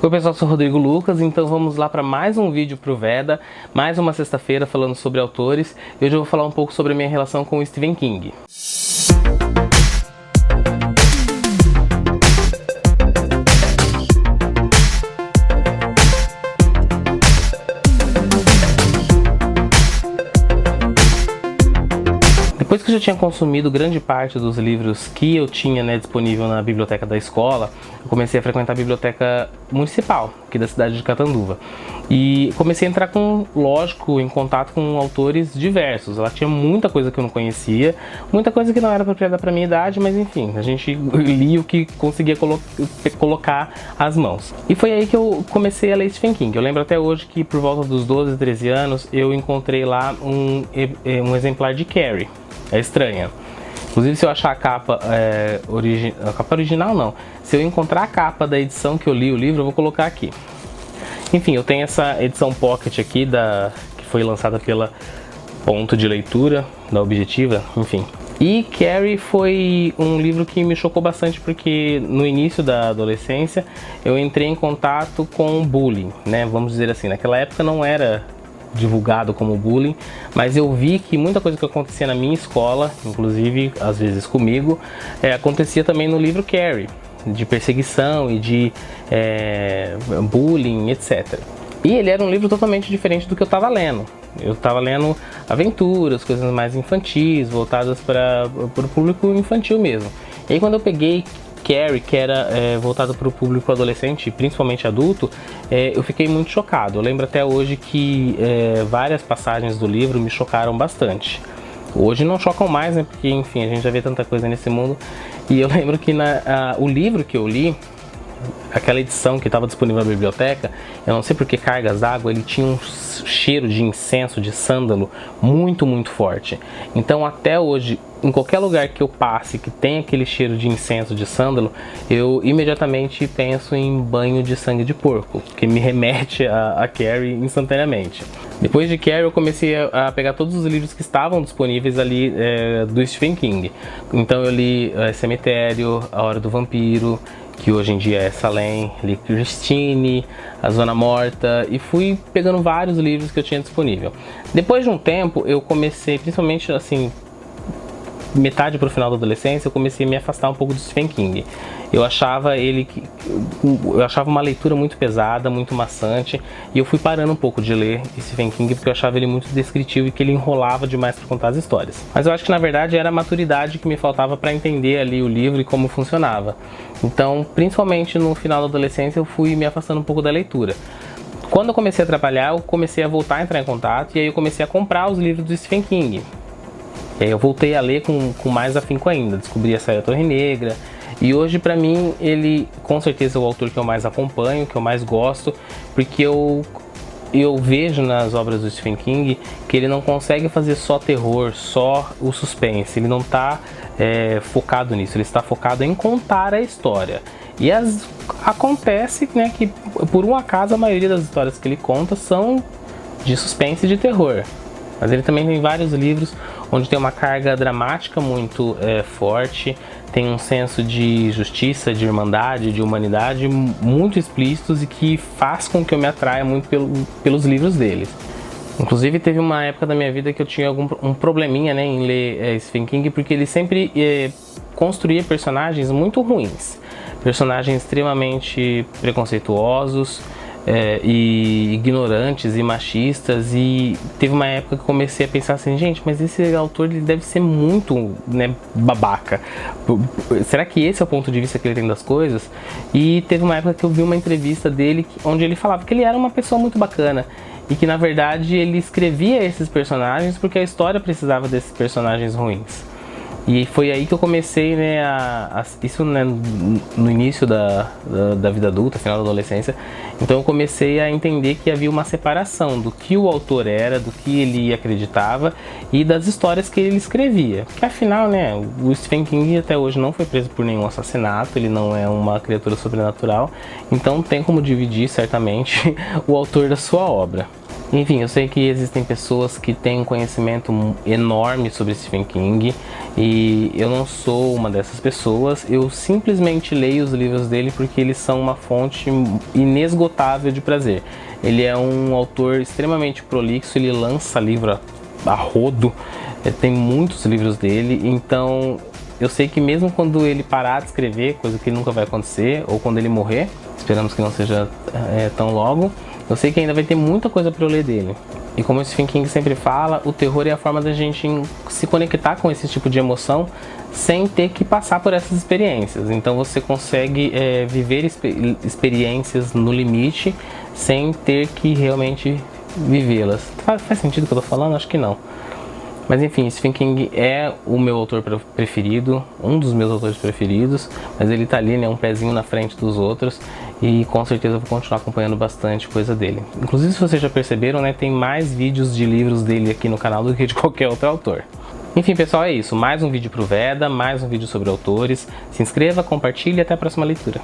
Oi pessoal, eu sou o Rodrigo Lucas, então vamos lá para mais um vídeo pro Veda, mais uma sexta-feira falando sobre autores, e hoje eu vou falar um pouco sobre a minha relação com o Stephen King. Depois que eu já tinha consumido grande parte dos livros que eu tinha disponível na biblioteca da escola, eu comecei a frequentar a biblioteca municipal, aqui da cidade de Catanduva. E comecei a entrar em contato com autores diversos. Ela tinha muita coisa que eu não conhecia, muita coisa que não era apropriada para minha idade, mas enfim, a gente lia o que conseguia colocar às mãos. E foi aí que eu comecei a ler Stephen King. Eu lembro até hoje que por volta dos 12, 13 anos, eu encontrei lá um exemplar de Carrie. É estranha. Inclusive, se eu achar a capa original, não. Se eu encontrar a capa da edição que eu li o livro, eu vou colocar aqui. Enfim, eu tenho essa edição Pocket aqui, que foi lançada pela Ponto de Leitura, da Objetiva, enfim. E Carrie foi um livro que me chocou bastante porque no início da adolescência eu entrei em contato com bullying, né? Vamos dizer assim, naquela época não era divulgado como bullying, mas eu vi que muita coisa que acontecia na minha escola, inclusive às vezes comigo, acontecia também no livro Carrie, de perseguição e de bullying, etc. E ele era um livro totalmente diferente do que eu estava lendo. Eu estava lendo aventuras, coisas mais infantis, voltadas para o público infantil mesmo. E aí quando eu peguei Carrie, que era voltado para o público adolescente, principalmente adulto, eu fiquei muito chocado. Eu lembro até hoje que várias passagens do livro me chocaram bastante. Hoje não chocam mais, né? Porque, enfim, a gente já vê tanta coisa nesse mundo. E eu lembro que o livro que eu li, aquela edição que estava disponível na biblioteca, eu não sei por que cargas d'água, ele tinha um cheiro de incenso, de sândalo, muito, muito forte. Então, até hoje, em qualquer lugar que eu passe que tem aquele cheiro de incenso, de sândalo, eu imediatamente penso em banho de sangue de porco, que me remete a Carrie instantaneamente. Depois de Carrie, eu comecei a pegar todos os livros que estavam disponíveis ali do Stephen King. Então eu li Cemitério, A Hora do Vampiro, que hoje em dia é Salem, li Christine, A Zona Morta, e fui pegando vários livros que eu tinha disponível. Depois de um tempo, eu comecei, principalmente assim, metade para o final da adolescência, eu comecei a me afastar um pouco do Stephen King. Eu achava uma leitura muito pesada, muito maçante, e eu fui parando um pouco de ler Stephen King porque eu achava ele muito descritivo e que ele enrolava demais para contar as histórias. Mas eu acho que na verdade era a maturidade que me faltava para entender ali o livro e como funcionava. Então, principalmente no final da adolescência, eu fui me afastando um pouco da leitura. Quando eu comecei a trabalhar, eu comecei a voltar a entrar em contato, e aí eu comecei a comprar os livros do Stephen King. E aí eu voltei a ler com mais afinco ainda, descobri a Saia da Torre Negra, e hoje pra mim ele com certeza é o autor que eu mais acompanho, que eu mais gosto, porque eu vejo nas obras do Stephen King que ele não consegue fazer só terror, só o suspense, ele não está focado nisso, ele está focado em contar a história. E acontece, né, que por um acaso a maioria das histórias que ele conta são de suspense e de terror. Mas ele também tem vários livros onde tem uma carga dramática muito forte, tem um senso de justiça, de irmandade, de humanidade muito explícitos e que faz com que eu me atraia muito pelos livros deles. Inclusive teve uma época da minha vida que eu tinha um probleminha, né, em ler Stephen King, porque ele sempre construía personagens muito ruins, personagens extremamente preconceituosos, e ignorantes e machistas, e teve uma época que eu comecei a pensar assim, gente, mas esse autor ele deve ser muito, né, babaca. Será que esse é o ponto de vista que ele tem das coisas? E teve uma época que eu vi uma entrevista dele onde ele falava que ele era uma pessoa muito bacana e que na verdade ele escrevia esses personagens porque a história precisava desses personagens ruins. E foi aí que eu comecei, né, isso, né, no início da vida adulta, final da adolescência. Então eu comecei a entender que havia uma separação do que o autor era, do que ele acreditava e das histórias que ele escrevia. Porque afinal, né, o Stephen King até hoje não foi preso por nenhum assassinato, ele não é uma criatura sobrenatural. Então tem como dividir certamente o autor da sua obra. Enfim, eu sei que existem pessoas que têm um conhecimento enorme sobre Stephen King e eu não sou uma dessas pessoas. Eu simplesmente leio os livros dele porque eles são uma fonte inesgotável de prazer. Ele é um autor extremamente prolixo, ele lança livro a rodo, tem muitos livros dele, então eu sei que mesmo quando ele parar de escrever, coisa que nunca vai acontecer, ou quando ele morrer, esperamos que não seja tão logo, eu sei que ainda vai ter muita coisa para eu ler dele. E como o Stephen King sempre fala, o terror é a forma da gente se conectar com esse tipo de emoção sem ter que passar por essas experiências. Então você consegue viver experiências no limite sem ter que realmente vivê-las. Faz sentido o que eu tô falando? Acho que não. Mas enfim, Stephen King é o meu autor preferido, um dos meus autores preferidos, mas ele tá ali, né, um pezinho na frente dos outros e com certeza eu vou continuar acompanhando bastante coisa dele. Inclusive, se vocês já perceberam, né, tem mais vídeos de livros dele aqui no canal do que de qualquer outro autor. Enfim, pessoal, é isso. Mais um vídeo pro Veda, mais um vídeo sobre autores. Se inscreva, compartilhe e até a próxima leitura.